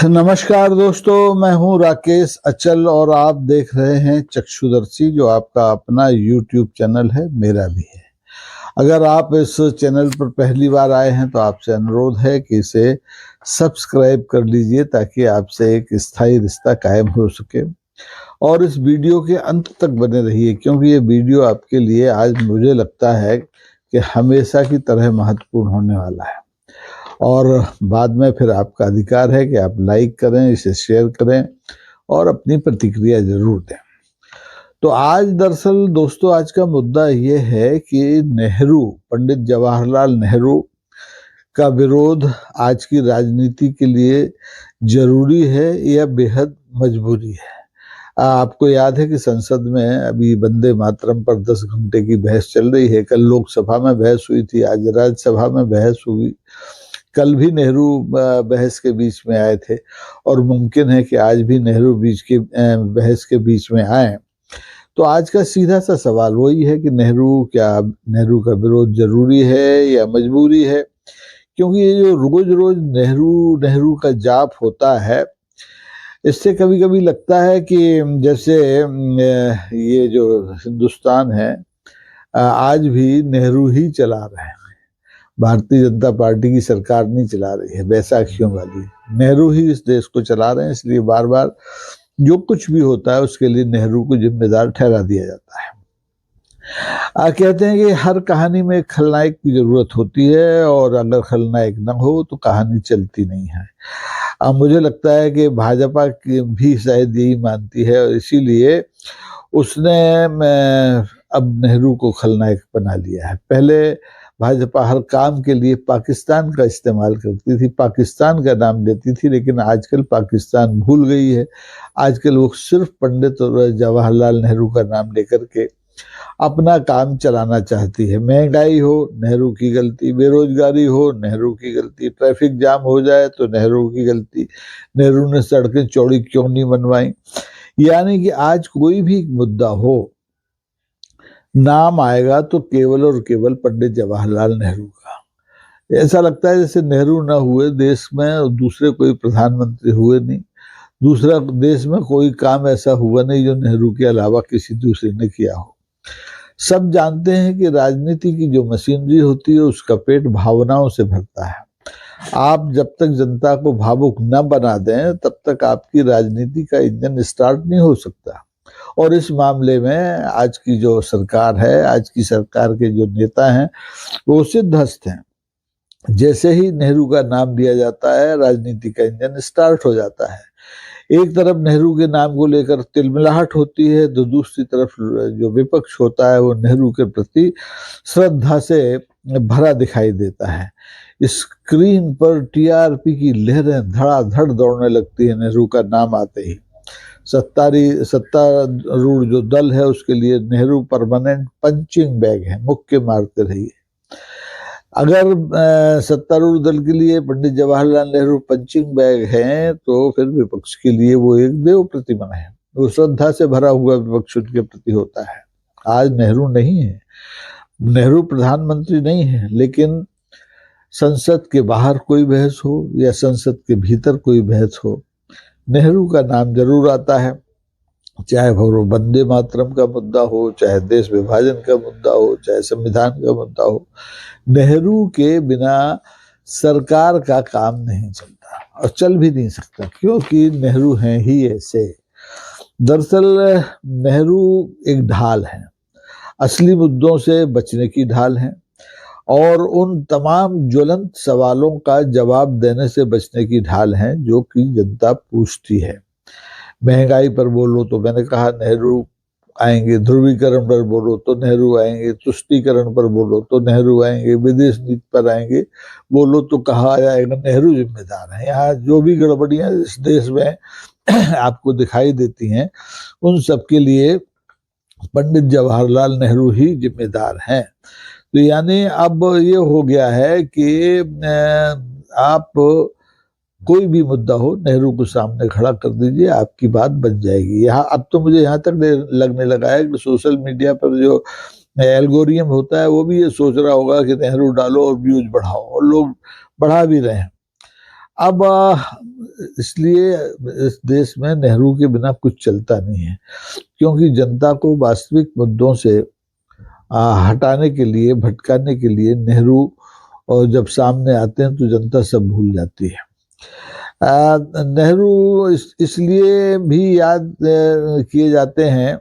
नमस्कार दोस्तों, मैं हूं राकेश अचल और आप देख रहे हैं चक्षुदर्शी, जो आपका अपना YouTube चैनल है, मेरा भी है। अगर आप इस चैनल पर पहली बार आए हैं तो आपसे अनुरोध है कि इसे सब्सक्राइब कर लीजिए ताकि आपसे एक स्थायी रिश्ता कायम हो सके, और इस वीडियो के अंत तक बने रहिए क्योंकि ये वीडियो आपके लिए आज मुझे लगता है कि हमेशा की तरह महत्वपूर्ण होने वाला है। और बाद में फिर आपका अधिकार है कि आप लाइक करें, इसे शेयर करें और अपनी प्रतिक्रिया जरूर दें। तो आज दरअसल दोस्तों, आज का मुद्दा ये है कि पंडित जवाहरलाल नेहरू का विरोध आज की राजनीति के लिए जरूरी है या बेहद मजबूरी है। आपको याद है कि संसद में अभी वंदे मातरम पर 10 घंटे की बहस चल रही है। कल लोकसभा में बहस हुई थी, आज राज्यसभा में बहस हुई। कल भी नेहरू बहस के बीच में आए थे और मुमकिन है कि आज भी नेहरू बहस के बीच में आए। तो आज का सीधा सा सवाल वही है कि नेहरू का विरोध जरूरी है या मजबूरी है? क्योंकि ये जो रोज रोज नेहरू नेहरू का जाप होता है, इससे कभी कभी लगता है कि जैसे ये जो हिंदुस्तान है आज भी नेहरू ही चला रहे हैं। भारतीय जनता पार्टी की सरकार नहीं चला रही है बैसाखियों वाली, नेहरू ही इस देश को चला रहे हैं। इसलिए बार बार जो कुछ भी होता है उसके लिए नेहरू को जिम्मेदार ठहरा दिया जाता है। कहते हैं कि हर कहानी में एक खलनायक की जरूरत होती है और अगर खलनायक न हो तो कहानी चलती नहीं है। मुझे लगता है कि भाजपा की भी शायद यही मानती है और इसीलिए उसने अब नेहरू को खलनायक बना लिया है। पहले भाजपा हर काम के लिए पाकिस्तान का इस्तेमाल करती थी, पाकिस्तान का नाम लेती थी, लेकिन आजकल पाकिस्तान भूल गई है। आजकल वो सिर्फ पंडित जवाहरलाल नेहरू का नाम लेकर के अपना काम चलाना चाहती है। महंगाई हो, नेहरू की गलती; बेरोजगारी हो, नेहरू की गलती; ट्रैफिक जाम हो जाए तो नेहरू की गलती; नेहरू ने सड़कें चौड़ी क्यों नहीं बनवाई। यानी कि आज कोई भी मुद्दा हो, नाम आएगा तो केवल और केवल पंडित जवाहरलाल नेहरू का। ऐसा लगता है जैसे नेहरू ना हुए देश में दूसरे कोई प्रधानमंत्री हुए नहीं, दूसरा देश में कोई काम ऐसा हुआ नहीं जो नेहरू के अलावा किसी दूसरे ने किया हो। सब जानते हैं कि राजनीति की जो मशीनरी होती है उसका पेट भावनाओं से भरता है। आप जब तक जनता को भावुक न बना दें तब तक आपकी राजनीति का इंजन स्टार्ट नहीं हो सकता। और इस मामले में आज की जो सरकार है, आज की सरकार के जो नेता हैं, वो सिद्धहस्त हैं। जैसे ही नेहरू का नाम दिया जाता है, राजनीति का इंजन स्टार्ट हो जाता है। एक तरफ नेहरू के नाम को लेकर तिलमिलाहट होती है तो दूसरी तरफ जो विपक्ष होता है वो नेहरू के प्रति श्रद्धा से भरा दिखाई देता है। स्क्रीन पर टीआरपी की लहरें धड़ाधड़ दौड़ने लगती है नेहरू का नाम आते ही। सत्तारूढ़ जो दल है उसके लिए नेहरू परमानेंट पंचिंग बैग है, मुक्के मारते रहिए। अगर सत्तारूढ़ दल के लिए पंडित जवाहरलाल नेहरू पंचिंग बैग हैं तो फिर विपक्ष के लिए वो एक देव प्रतिमा है। वो श्रद्धा से भरा हुआ विपक्ष उनके प्रति होता है। आज नेहरू नहीं है, नेहरू प्रधानमंत्री नहीं है, लेकिन संसद के बाहर कोई बहस हो या संसद के भीतर कोई बहस हो, नेहरू का नाम जरूर आता है। चाहे वो वंदे मातरम का मुद्दा हो, चाहे देश विभाजन का मुद्दा हो, चाहे संविधान का मुद्दा हो, नेहरू के बिना सरकार का काम नहीं चलता और चल भी नहीं सकता, क्योंकि नेहरू हैं ही ऐसे। दरअसल नेहरू एक ढाल है, असली मुद्दों से बचने की ढाल है और उन तमाम ज्वलंत सवालों का जवाब देने से बचने की ढाल है जो कि जनता पूछती है। महंगाई पर बोलो तो मैंने कहा नेहरू आएंगे, ध्रुवीकरण पर बोलो तो नेहरू आएंगे, तुष्टीकरण पर बोलो तो नेहरू आएंगे, विदेश नीति पर आएंगे बोलो तो कहा जाएगा नेहरू जिम्मेदार है। यहाँ जो भी गड़बड़ियां इस देश में आपको दिखाई देती हैं उन सब के लिए पंडित जवाहरलाल नेहरू ही जिम्मेदार हैं। तो यानी अब ये हो गया है कि आप कोई भी मुद्दा हो, नेहरू को सामने खड़ा कर दीजिए, आपकी बात बन जाएगी। यहाँ अब तो मुझे यहाँ तक लगने लगा है कि सोशल मीडिया पर जो एल्गोरियम होता है, वो भी ये सोच रहा होगा कि नेहरू डालो और व्यूज बढ़ाओ, और लोग बढ़ा भी रहे हैं। अब इसलिए इस देश में नेहरू के बिना कुछ चलता नहीं है, क्योंकि जनता को वास्तविक मुद्दों से हटाने के लिए, भटकाने के लिए नेहरू और जब सामने आते हैं तो जनता सब भूल जाती है। नेहरू इसलिए भी याद किए जाते हैं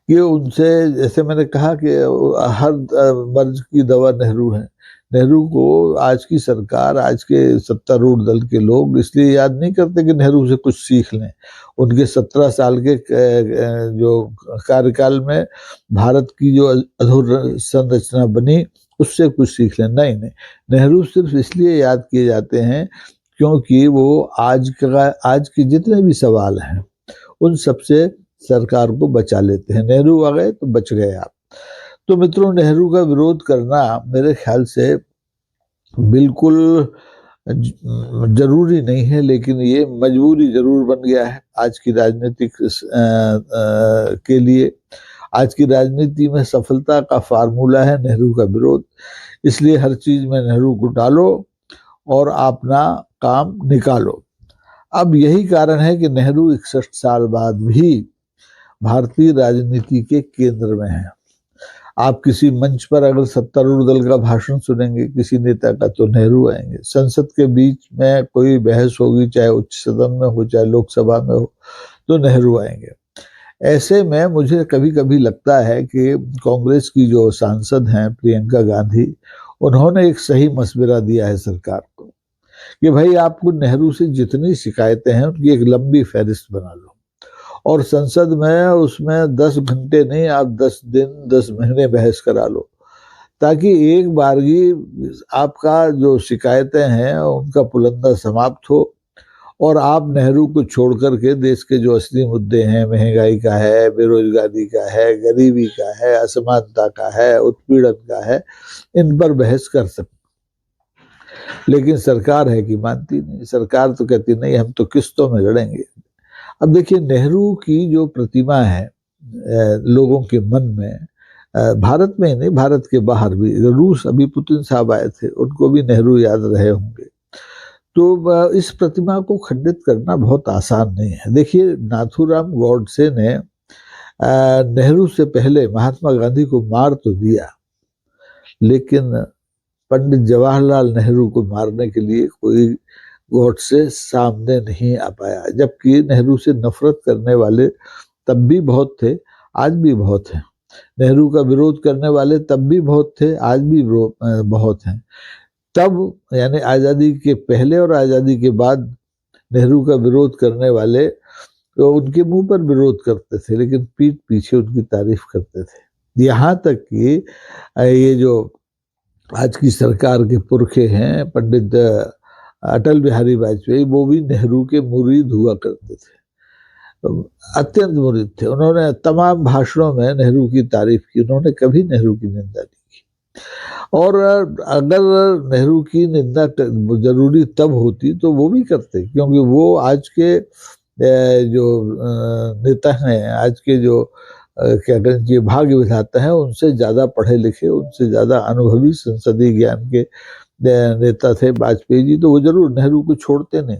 कि उनसे, जैसे मैंने कहा कि हर मर्ज की दवा नेहरू है। नेहरू को आज की सरकार, आज के सत्तारूढ़ दल के लोग इसलिए याद नहीं करते कि नेहरू से कुछ सीख लें। उनके 17 साल के जो कार्यकाल में भारत की जो अधूर संरचना बनी, उससे कुछ सीख लें। नहीं नहीं, नेहरू सिर्फ इसलिए याद किए जाते हैं क्योंकि वो आज के जितने भी सवाल हैं उन सबसे सरकार को बचा लेते हैं। नेहरू आ गए तो बच गए आप। तो मित्रों, नेहरू का विरोध करना मेरे ख्याल से बिल्कुल जरूरी नहीं है, लेकिन ये मजबूरी जरूर बन गया है आज की राजनीतिक के लिए। आज की राजनीति में सफलता का फार्मूला है नेहरू का विरोध। इसलिए हर चीज में नेहरू को डालो और अपना काम निकालो। अब यही कारण है कि नेहरू 61 साल बाद भी भारतीय राजनीति के केंद्र में है। आप किसी मंच पर अगर सत्तारूढ़ दल का भाषण सुनेंगे किसी नेता का, तो नेहरू आएंगे। संसद के बीच में कोई बहस होगी, चाहे उच्च सदन में हो चाहे लोकसभा में हो, तो नेहरू आएंगे। ऐसे में मुझे कभी कभी लगता है कि कांग्रेस की जो सांसद हैं प्रियंका गांधी, उन्होंने एक सही मशवरा दिया है सरकार को कि भाई आपको नेहरू से जितनी शिकायतें हैं उनकी एक लंबी फहरिस्त बना लो, और संसद में उसमें 10 घंटे नहीं, आप 10 दिन 10 महीने बहस करा लो, ताकि एक बारगी आपका जो शिकायतें हैं उनका पुलंदा समाप्त हो, और आप नेहरू को छोड़ करके देश के जो असली मुद्दे हैं, महंगाई का है, बेरोजगारी का है, गरीबी का है, असमानता का है, उत्पीड़न का है, इन पर बहस कर सकते। लेकिन सरकार है कि मानती नहीं। सरकार तो कहती नहीं, हम तो किस्तों में लड़ेंगे। अब देखिए, नेहरू की जो प्रतिमा है लोगों के मन में, भारत में ही नहीं, भारत के बाहर भी, रूस अभी पुतिन साहब आए थे, उनको भी नेहरू याद रहे होंगे। तो इस प्रतिमा को खंडित करना बहुत आसान नहीं है। देखिए, नाथूराम गॉडसे ने नेहरू से पहले महात्मा गांधी को मार तो दिया, लेकिन पंडित जवाहरलाल नेहरू को मारने के लिए कोई गॉडसे सामने नहीं आ पाया। जबकि नेहरू से नफरत करने वाले तब भी बहुत थे, आज भी बहुत हैं। नेहरू का विरोध करने वाले तब भी बहुत थे, आज भी बहुत हैं। तब यानी आज़ादी के पहले और आज़ादी के बाद नेहरू का विरोध करने वाले तो उनके मुंह पर विरोध करते थे, लेकिन पीठ पीछे उनकी तारीफ करते थे। यहाँ तक कि ये जो आज की सरकार के पुरखे हैं, पंडित अटल बिहारी वाजपेयी, वो भी नेहरू के मुरीद हुआ करते थे, अत्यंत मुरीद थे। उन्होंने तमाम भाषणों में नेहरू की तारीफ की, उन्होंने कभी नेहरू की निंदा नहीं की। और अगर नेहरू की निंदा जरूरी तब होती तो वो भी करते, क्योंकि वो आज के जो नेता हैं, आज के जो क्या कहें भाग्य विधाता है, उनसे ज्यादा पढ़े लिखे, उनसे ज्यादा अनुभवी संसदीय ज्ञान के नेता थे वाजपेयी जी, तो वो जरूर नेहरू को छोड़ते नहीं।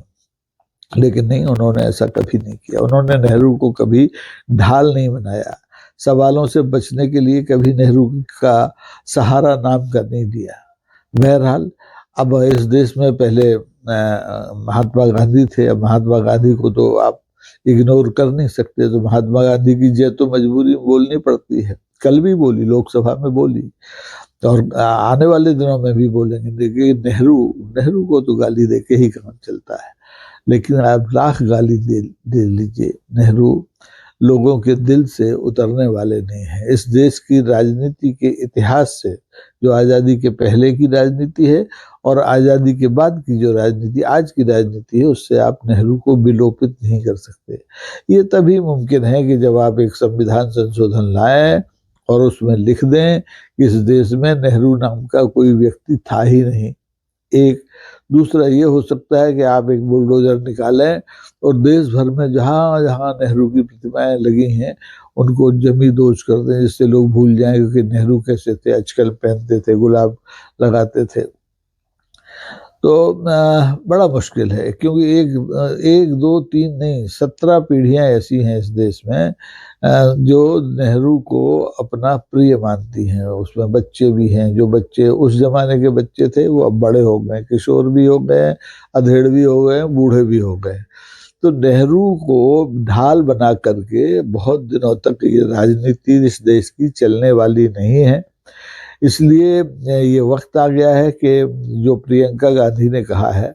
लेकिन नहीं, उन्होंने ऐसा कभी नहीं किया। उन्होंने नेहरू को कभी ढाल नहीं बनाया, सवालों से बचने के लिए कभी नेहरू का सहारा नाम का नहीं दिया। बहरहाल, अब इस देश में पहले महात्मा गांधी थे, अब महात्मा गांधी को तो आप इग्नोर कर नहीं सकते, तो महात्मा गांधी की जय तो मजबूरी बोलनी पड़ती है। कल भी बोली, लोकसभा में बोली, और आने वाले दिनों में भी बोलेंगे। देखिए, नेहरू को तो गाली दे के ही काम चलता है, लेकिन आप लाख गाली दे लीजिए, नेहरू लोगों के दिल से उतरने वाले नहीं हैं। इस देश की राजनीति के इतिहास से, जो आज़ादी के पहले की राजनीति है और आज़ादी के बाद की जो राजनीति, आज की राजनीति है, उससे आप नेहरू को विलोपित नहीं कर सकते। ये तभी मुमकिन है कि जब आप एक संविधान संशोधन लाएं और उसमें लिख दें कि इस देश में नेहरू नाम का कोई व्यक्ति था ही नहीं। एक दूसरा ये हो सकता है कि आप एक बुलडोजर निकालें और देश भर में जहां जहां नेहरू की प्रतिमाएं लगी हैं उनको जमी दोज कर दें जिससे लोग भूल जाएं कि नेहरू कैसे थे, आजकल पहनते थे, गुलाब लगाते थे। तो बड़ा मुश्किल है, क्योंकि एक दो तीन नहीं 17 पीढ़ियां ऐसी हैं इस देश में जो नेहरू को अपना प्रिय मानती हैं। उसमें बच्चे भी हैं, जो बच्चे उस जमाने के बच्चे थे वो अब बड़े हो गए, किशोर भी हो गए, अधेड़ भी हो गए, बूढ़े भी हो गए। तो नेहरू को ढाल बना करके बहुत दिनों तक ये राजनीति इस देश की चलने वाली नहीं है। इसलिए ये वक्त आ गया है कि जो प्रियंका गांधी ने कहा है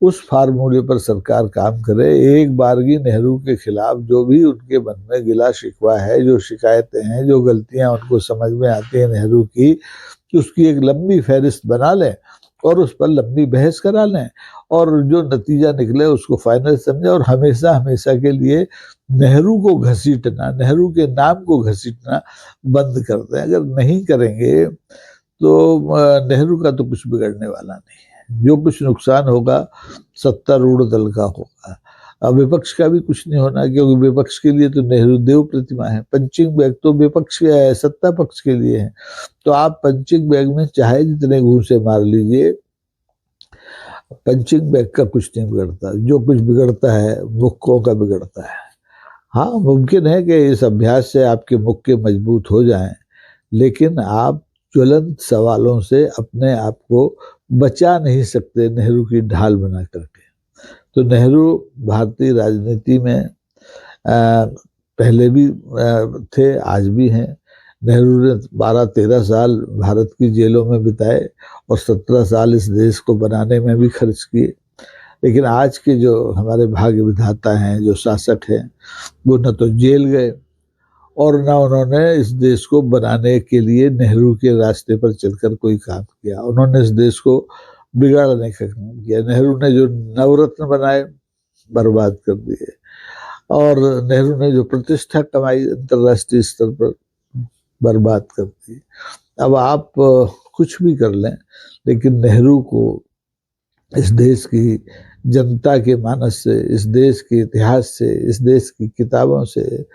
उस फार्मूले पर सरकार काम करे। एक बारगी नेहरू के खिलाफ जो भी उनके मन में गिला शिकवा है, जो शिकायतें हैं, जो गलतियां उनको समझ में आती है नेहरू की, कि उसकी एक लंबी फहरिस्त बना लें और उस पर लंबी बहस करा लें, और जो नतीजा निकले उसको फाइनल समझे, और हमेशा हमेशा के लिए नेहरू को घसीटना, नेहरू के नाम को घसीटना बंद कर दें। अगर नहीं करेंगे तो नेहरू का तो कुछ बिगड़ने वाला नहीं है। जो कुछ नुकसान होगा सत्तारूढ़ दल का होगा, विपक्ष का भी कुछ नहीं होना, क्योंकि विपक्ष के लिए तो नेहरू देव प्रतिमा है। पंचिंग बैग तो विपक्ष के सत्ता पक्ष के लिए है। तो आप पंचिंग बैग में चाहे जितने घूंसे मार लीजिए, पंचिंग बैग का कुछ नहीं बिगड़ता। जो कुछ बिगड़ता है मुक्कों का बिगड़ता है। हाँ, मुमकिन है कि इस अभ्यास से आपके मुक्के मजबूत हो जाएं, लेकिन आप ज्वलंत सवालों से अपने आप को बचा नहीं सकते नेहरू की ढाल बना करके। तो नेहरू भारतीय राजनीति में पहले भी थे, आज भी हैं। नेहरू ने 12-13 साल भारत की जेलों में बिताए और 17 साल इस देश को बनाने में भी खर्च किए। लेकिन आज के जो हमारे भाग्य विधाता हैं, जो शासक हैं, वो न तो जेल गए और न उन्होंने इस देश को बनाने के लिए नेहरू के रास्ते पर चलकर कोई काम किया। उन्होंने इस देश को बिगाड़ने का काम किया। नेहरू ने जो नवरत्न बनाए बर्बाद कर दिए, और नेहरू ने जो प्रतिष्ठा कमाई अंतर्राष्ट्रीय स्तर पर बर्बाद कर दी। अब आप कुछ भी कर लें, लेकिन नेहरू को इस देश की जनता के मानस से, इस देश के इतिहास से, इस देश की किताबों से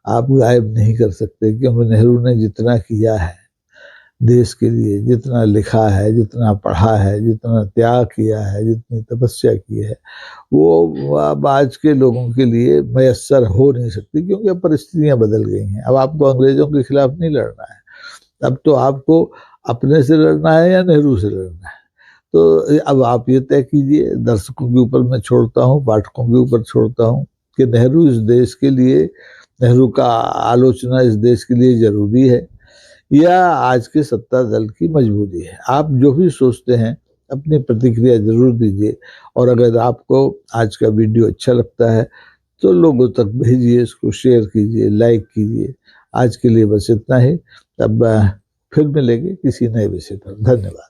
आप गायब नहीं कर सकते। क्योंकि नेहरू ने जितना किया है देश के लिए, जितना लिखा है, जितना पढ़ा है, जितना त्याग किया है, जितनी तपस्या की है, वो अब आज के लोगों के लिए मयस्सर हो नहीं सकती, क्योंकि अब परिस्थितियां बदल गई हैं। अब आपको अंग्रेजों के खिलाफ नहीं लड़ना है, अब तो आपको अपने से लड़ना है या नेहरू से लड़ना है। तो अब आप ये तय कीजिए, दर्शकों के ऊपर मैं छोड़ता हूँ, पाठकों के ऊपर छोड़ता हूँ, कि नेहरू इस देश के लिए, नेहरू का आलोचना इस देश के लिए जरूरी है या आज के सत्ता दल की मजबूरी है। आप जो भी सोचते हैं अपनी प्रतिक्रिया जरूर दीजिए, और अगर आपको आज का वीडियो अच्छा लगता है तो लोगों तक भेजिए, इसको शेयर कीजिए, लाइक कीजिए। आज के लिए बस इतना ही। अब फिर मिलेंगे किसी नए विषय पर। धन्यवाद।